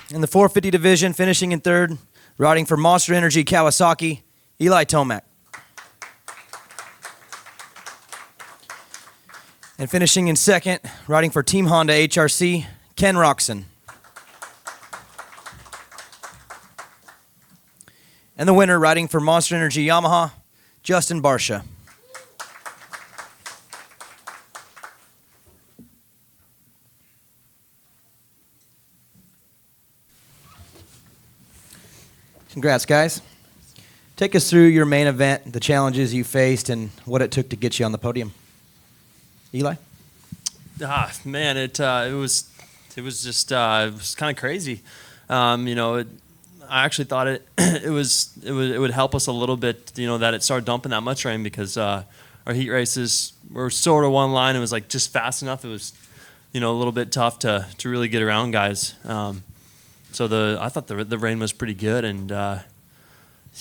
In the 450 division, finishing in third, riding for Monster Energy Kawasaki, Eli Tomac. And finishing in second, riding for Team Honda HRC, Ken Roczen. And the winner, riding for Monster Energy Yamaha, Justin Barsha. Congrats, guys. Take us through your main event, the challenges you faced, and what it took to get you on the podium. Eli? Man, it was kind of crazy. I actually thought it would help us a little bit, that it started dumping that much rain, because our heat races were sort of one line. It was like just fast enough. It was, a little bit tough to really get around guys. So I thought the rain was pretty good, and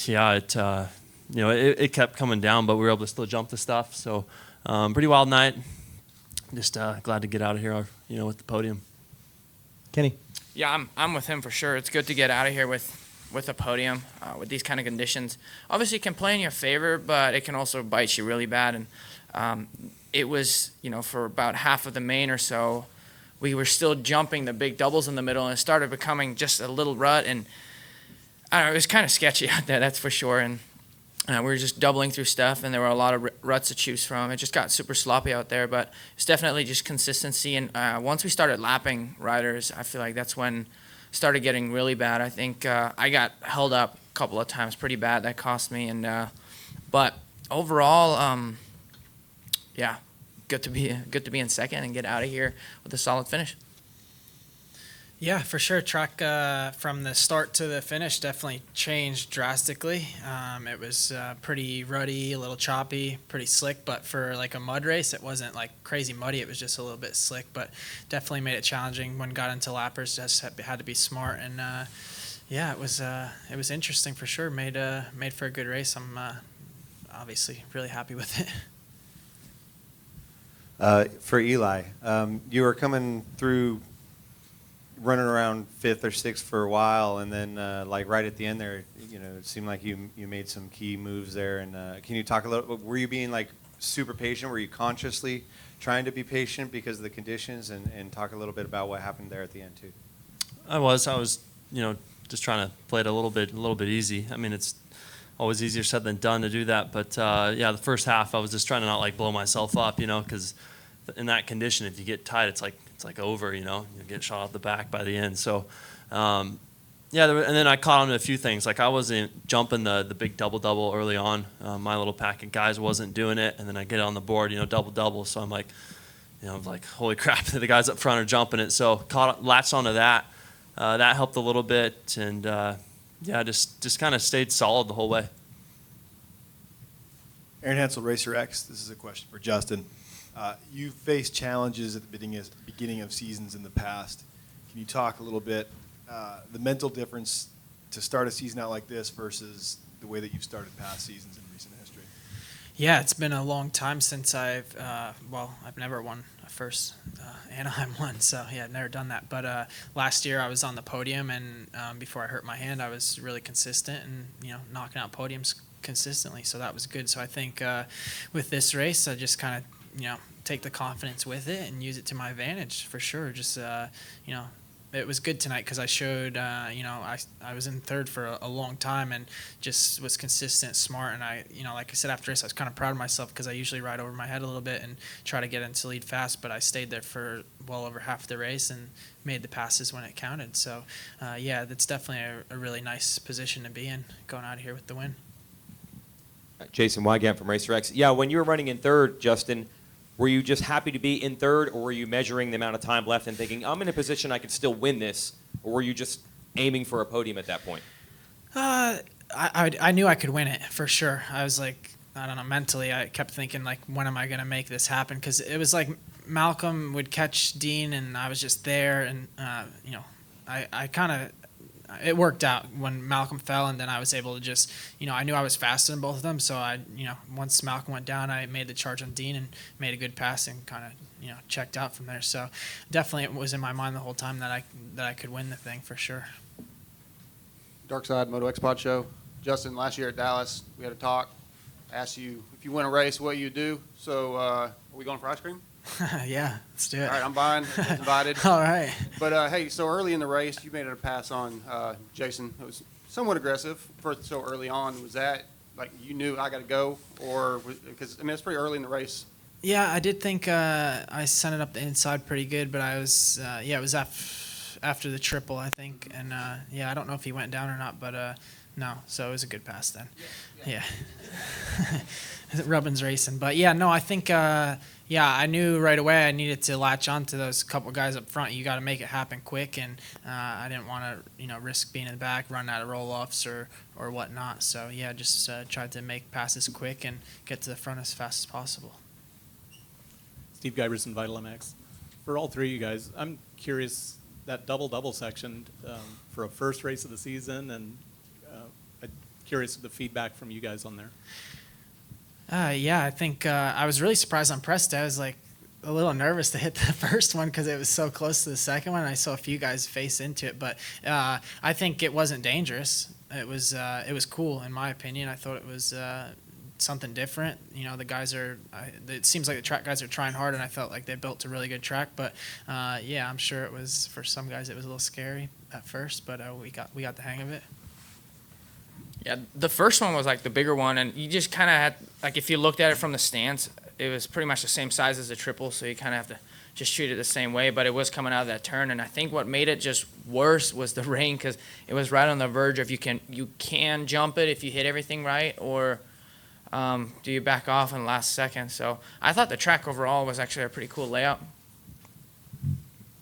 it kept coming down, but we were able to still jump the stuff. So pretty wild night. Just glad to get out of here, with the podium. Kenny? Yeah, I'm with him for sure. It's good to get out of here with a podium with these kind of conditions. Obviously, it can play in your favor, but it can also bite you really bad. And it was, for about half of the main or so, we were still jumping the big doubles in the middle, and it started becoming just a little rut. And I don't know, it was kind of sketchy out there, that's for sure. And we were just doubling through stuff, and there were a lot of ruts to choose from. It just got super sloppy out there, but it's definitely just consistency. And once we started lapping riders, I feel like that's when it started getting really bad. I think I got held up a couple of times pretty bad. That cost me. And but overall, good to be in second and get out of here with a solid finish. Yeah, for sure. Track from the start to the finish definitely changed drastically. It was pretty ruddy, a little choppy, pretty slick, but for like a mud race, it wasn't like crazy muddy. It was just a little bit slick, but definitely made it challenging when got into lappers. Just had to be smart, and it was interesting for sure. Made for a good race. I'm obviously really happy with it. For Eli, you were coming through, running around fifth or sixth for a while, and then right at the end there, it seemed like you made some key moves there. And can you talk a little? Were you being super patient? Were you consciously trying to be patient because of the conditions? And talk a little bit about what happened there at the end too. I was just trying to play it a little bit easy. I mean, it's always easier said than done to do that. But the first half I was just trying to not blow myself up, because in that condition, if you get tight, it's like over, you get shot out the back by the end. So, and then I caught on to a few things. I wasn't jumping the big double early on. My little pack of guys wasn't doing it, and then I get on the board, double. So I'm like, holy crap, the guys up front are jumping it. So latched onto that. That helped a little bit, and just kind of stayed solid the whole way. Aaron Hansel, Racer X. This is a question for Justin. You've faced challenges at the beginning of seasons in the past. Can you talk a little bit the mental difference to start a season out like this versus the way that you've started past seasons in recent history? Yeah, it's been a long time since I've never won a first Anaheim one, so yeah, I've never done that. But last year I was on the podium, and before I hurt my hand, I was really consistent and knocking out podiums consistently, so that was good. So I think with this race, I just kind of take the confidence with it and use it to my advantage for sure. Just it was good tonight because I showed I was in third for a long time and just was consistent, smart, and I like I said after this, I was kind of proud of myself because I usually ride over my head a little bit and try to get into lead fast, but I stayed there for well over half the race and made the passes when it counted. So that's definitely a really nice position to be in, going out of here with the win. Jason Wygant from Racer X. Yeah, when you were running in third, Justin, were you just happy to be in third, or were you measuring the amount of time left and thinking, I'm in a position I can still win this, or were you just aiming for a podium at that point? I knew I could win it for sure. I was like, I don't know, mentally I kept thinking when am I going to make this happen? Because it was like Malcolm would catch Dean and I was just there, and I kind of it worked out when Malcolm fell, and then I was able to just, I knew I was faster than both of them, so once Malcolm went down, I made the charge on Dean and made a good pass and kind of, checked out from there. So definitely it was in my mind the whole time that I could win the thing for sure. Dark Side Moto X Pod Show. Justin, last year at Dallas, we had a talk. I asked you if you win a race, what you do. So are we going for ice cream? Yeah, let's do it. All right, I'm buying. Invited. All right. But, hey, so early in the race, you made it a pass on Jason. It was somewhat aggressive for so early on. Was that, like, you knew I got to go? Or because, it's pretty early in the race. Yeah, I did think I sent it up the inside pretty good, but I was, it was after the triple, I think. And, I don't know if he went down or not, but no. So it was a good pass then. Yeah. Rubbin's racing. But, no, I think, I knew right away I needed to latch on to those couple guys up front. You got to make it happen quick, and I didn't want to, risk being in the back, run out of roll-offs or whatnot. So, just tried to make passes quick and get to the front as fast as possible. Steve Guyverson, Vital MX. For all three of you guys, I'm curious, that double-double section for a first race of the season, and I'm curious the feedback from you guys on there. I think I was really surprised on press day. I was like a little nervous to hit the first one because it was so close to the second one. I saw a few guys face into it, but I think it wasn't dangerous. It was cool in my opinion. I thought it was something different. The guys it seems like the track guys are trying hard, and I felt like they built a really good track. But I'm sure it was, for some guys, it was a little scary at first, but we got the hang of it. Yeah, the first one was like the bigger one, and you just kind of had, like, if you looked at it from the stands, it was pretty much the same size as the triple, so you kind of have to just treat it the same way, but it was coming out of that turn, and I think what made it just worse was the rain, because it was right on the verge of you can jump it if you hit everything right, or do you back off in the last second. So I thought the track overall was actually a pretty cool layout.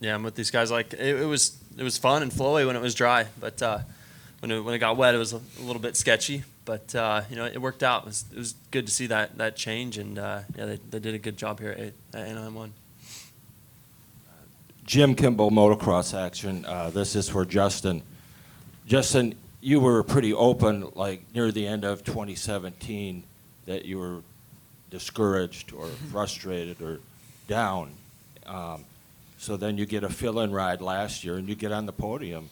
Yeah, I'm with these guys. Like it was fun and flowy when it was dry, but when it got wet, it was a little bit sketchy. But it worked out. It was good to see that change, and they did a good job here at Anaheim 1. Jim Kimball, Motocross Action. This is for Justin. Justin, you were pretty open, like near the end of 2017, that you were discouraged or frustrated or down. So then you get a fill-in ride last year, and you get on the podium,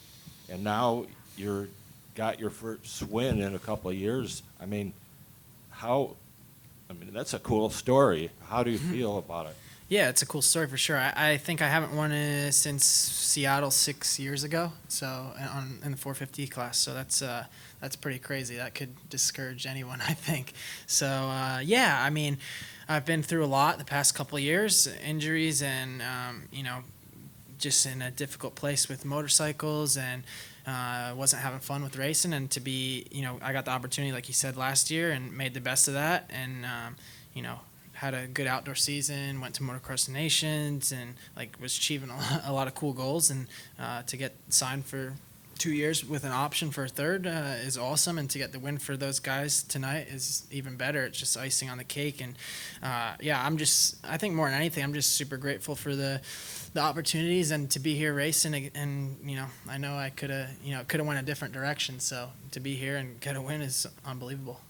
and now you're got your first win in a couple of years. I mean, that's a cool story. How do you feel about it? Yeah, it's a cool story for sure. I think I haven't won it since Seattle 6 years ago, so in the 450 class. So that's pretty crazy. That could discourage anyone, I think. So I've been through a lot the past couple of years, injuries, and just in a difficult place with motorcycles, and wasn't having fun with racing. And to be, I got the opportunity, like you said, last year, and made the best of that, and had a good outdoor season, went to Motocross Nations, and was achieving a lot of cool goals. And to get signed for 2 years with an option for a third is awesome, and to get the win for those guys tonight is even better. It's just icing on the cake. And I think more than anything, I'm just super grateful for the opportunities and to be here racing. And I know I could have went a different direction. So to be here and get a win is unbelievable.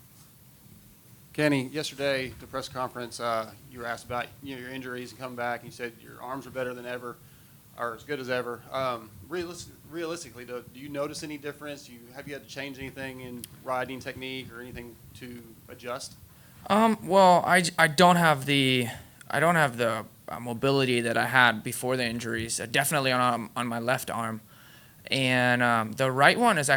Kenny, yesterday, the press conference, you were asked about your injuries and coming back, and you said your arms are better than ever, or as good as ever. Realistically, do you notice any difference? Have you had to change anything in riding technique or anything to adjust? Well, I don't have the mobility that I had before the injuries. Definitely on my left arm. And the right one is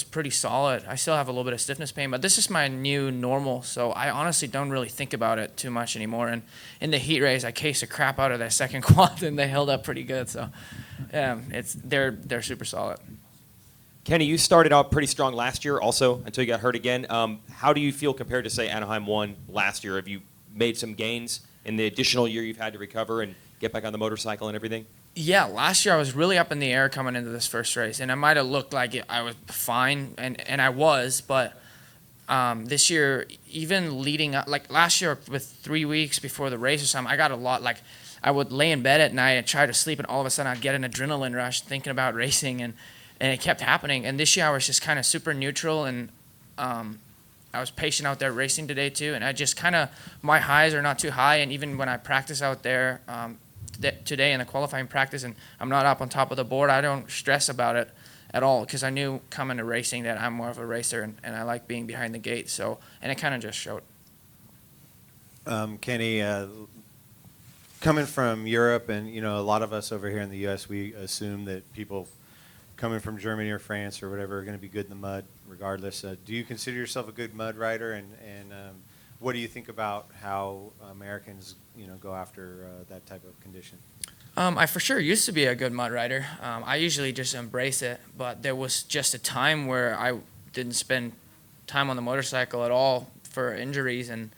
pretty solid. I still have a little bit of stiffness pain, but this is my new normal, so I honestly don't really think about it too much anymore. And in the heat race, I cased the crap out of that second quad, and they held up pretty good. So they're super solid. Kenny, you started out pretty strong last year also until you got hurt again. How do you feel compared to, say, Anaheim 1 last year? Have you made some gains in the additional year you've had to recover and get back on the motorcycle and everything? Yeah, last year I was really up in the air coming into this first race, and I might have looked like I was fine, and I was, but this year, even leading up, like last year with 3 weeks before the race or something, I got a lot, like I would lay in bed at night and try to sleep, and all of a sudden I'd get an adrenaline rush thinking about racing, and and it kept happening. And this year I was just kind of super neutral, and I was patient out there racing today too. And I just kind of, my highs are not too high, and even when I practice out there today in the qualifying practice, and I'm not up on top of the board, I don't stress about it at all, because I knew coming to racing that I'm more of a racer, and I like being behind the gate. So, and it kind of just showed. Kenny, coming from Europe, and a lot of us over here in the U.S., we assume that people coming from Germany or France or whatever are going to be good in the mud, regardless. Do you consider yourself a good mud rider, and what do you think about how Americans, go after that type of condition? I for sure used to be a good mud rider. I usually just embrace it, but there was just a time where I didn't spend time on the motorcycle at all for injuries, and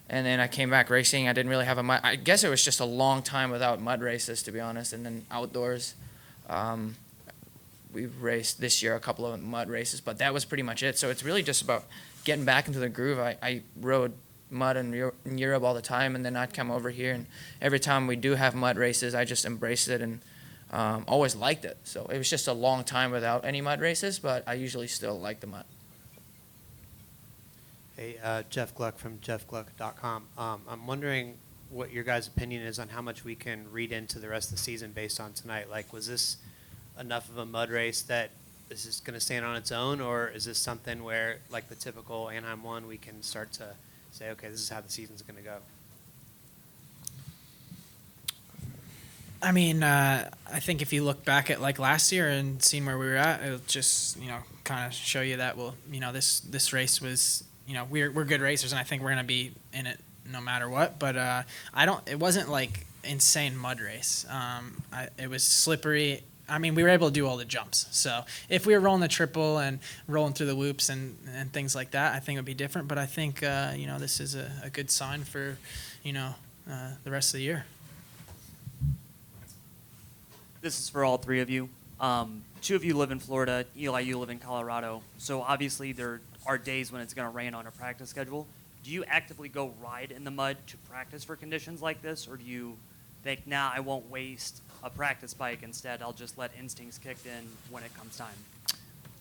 then I came back racing. I didn't really have a mud. I guess it was just a long time without mud races, to be honest. And then outdoors, we raced this year a couple of mud races, but that was pretty much it. So it's really just about getting back into the groove. I rode mud in Europe all the time, and then I'd come over here, and every time we do have mud races, I just embraced it and always liked it. So it was just a long time without any mud races, but I usually still like the mud. Hey, Jeff Gluck from jeffgluck.com. I'm wondering what your guys' opinion is on how much we can read into the rest of the season based on tonight. Like, was this enough of a mud race that this is going to stand on its own, or is this something where, like the typical Anaheim 1, we can start to say, okay, this is how the season's going to go? I mean, I think if you look back at like last year and seeing where we were at, it'll just kind of show you that this race was we're good racers, and I think we're gonna be in it no matter what. But it wasn't like insane mud race. It was slippery. I mean, we were able to do all the jumps. So if we were rolling the triple and rolling through the loops and things like that, I think it would be different. But I think this is a good sign for the rest of the year. This is for all three of you. Two of you live in Florida. Eli, you live in Colorado. So obviously there are days when it's going to rain on a practice schedule. Do you actively go ride in the mud to practice for conditions like this, or do you think, nah, I won't waste a practice bike, instead I'll just let instincts kick in when it comes time?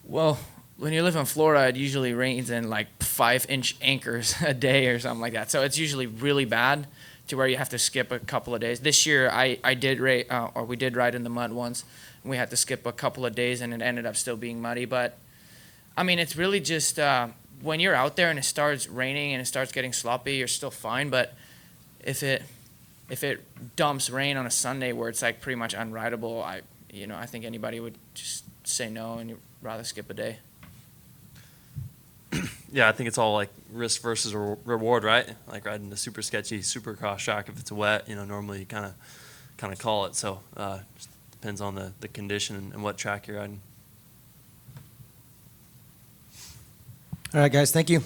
Well, when you live in Florida, it usually rains in like 5-inch anchors a day or something like that. So it's usually really bad to where you have to skip a couple of days. This year, we did ride in the mud once. And we had to skip a couple of days, and it ended up still being muddy. But I mean, it's really just when you're out there and it starts raining and it starts getting sloppy, you're still fine. But if it dumps rain on a Sunday where it's like pretty much unrideable, I think anybody would just say no, and you'd rather skip a day. Yeah, I think it's all like risk versus reward, right? Like riding the super sketchy Supercross track, if it's wet, normally you kind of call it. So just depends on the condition and what track you're riding. All right, guys, thank you.